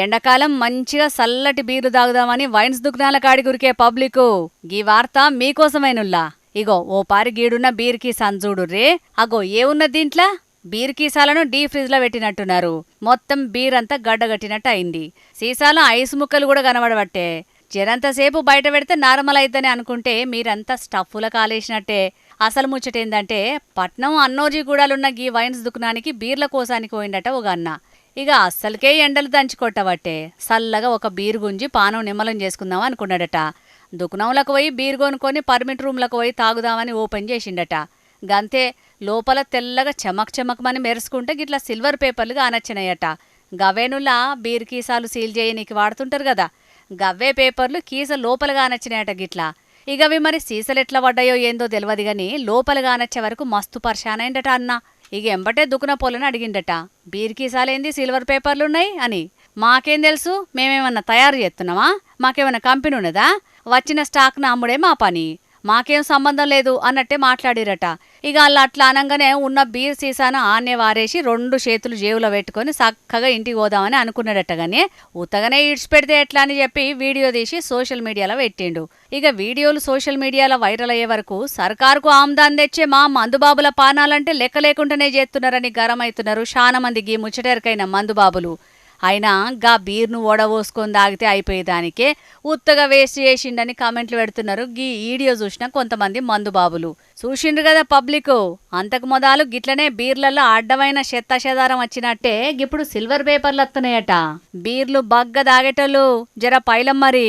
ఎండాకాలం మంచిగా చల్లటి బీరు తాగుదామని వైన్స్ దుకాణాల కాడి గురికే పబ్లికు. గీ వార్త మీకోసమేనుల్లా. ఇగో ఓ పారి గీడున్న బీర్ కీసాను చూడుర్రే. అగో ఏమున్న దీంట్లో? బీర్ కీసాలను డీ ఫ్రిజ్ లో పెట్టినట్టున్నారు. మొత్తం బీర్ అంతా గడ్డగట్టినట్టు అయింది. సీసాలో ఐస్ ముక్కలు కూడా కనబడబట్టే. జరంతసేపు బయట పెడితే నార్మల్ అయితేనే అనుకుంటే మీరంతా స్టఫ్ఫుల కాలేసినట్టే. అసలు ముచ్చటేందంటే పట్నం అన్నోజీగూడలున్న గీ వైన్స్ దుకాణానికి బీర్ల కోసానికి పోయిండట ఒక అన్న. ఇక అస్సలకే ఎండలు దంచుకొట్టబట్టే సల్లగా ఒక బీరు గుంజి పానం నిమ్మలం చేసుకుందాం అనుకున్నాడట. దుకాణంలకు పోయి బీరు కొనుక్కొని పర్మిట్ రూమ్లకు పోయి తాగుదామని ఓపెన్ చేసిండట. గంతే లోపల తెల్లగా చెమక్మని మెరుసుకుంటే గిట్లా సిల్వర్ పేపర్లుగా అనొచ్చినాయట. గవేనులా బీర్ కీసాలు సీల్ చేయనీకి వాడుతుంటారు కదా, గవ్వే పేపర్లు కీస లోపలగా అనొచ్చినాయట గిట్లా. ఇగవి మరి సీసలెట్లా పడ్డాయో ఏందో తెలియదు గాని లోపలగా అనొచ్చే వరకు మస్తు పర్షానైండట అన్న. ఇక ఎంబటే దుకున పోలని అడిగిండట, బీర్ కీసాలేంది సిల్వర్ పేపర్లున్నాయి అని. మాకేం తెలుసు, మేమేమన్నా తయారు చేస్తున్నామా? మాకేమన్నా కంపెనీ ఉన్నదా? వచ్చిన స్టాక్ను అమ్ముడే మా పని, మాకేం సంబంధం లేదు అన్నట్టే మాట్లాడిరట. ఇక అలా అట్లా అనగానే ఉన్న బీర్ సీసాను ఆనే వారేసి 2 చేతులు జేబులో పెట్టుకొని చక్కగా ఇంటికి పోదామని అనుకున్నాడట. గానీ ఉత్తగానే ఇడ్చిపెడితే ఎట్లా అని చెప్పి వీడియో తీసి సోషల్ మీడియాలో పెట్టిండు. ఇక వీడియోలు సోషల్ మీడియాలో వైరల్ అయ్యే వరకు సర్కారుకు ఆమ్దాన్ని తెచ్చే మా మందుబాబుల పానాలంటే లెక్క లేకుండానే చేస్తున్నారని గరం అవుతున్నారు చాలా మంది గీ ముచ్చటెరకైన మందుబాబులు. అయినా గా బీర్ను ఓడవోసుకొని తాగితే అయిపోయేదానికే ఉత్తగా వేస్ట్ చేసిండని కామెంట్లు పెడుతున్నారు గీ వీడియో చూసిన కొంతమంది మందుబాబులు. చూసిండ్రు కదా పబ్లిక్, అంతకు మొదలు గిట్లనే బీర్లలో అడ్డమైన చెత్తాచెదారం వచ్చినట్టే ఇప్పుడు సిల్వర్ పేపర్లు వస్తున్నాయట. బీర్లు బగ్గ తాగేటోళ్ళు జర పైలం మరి.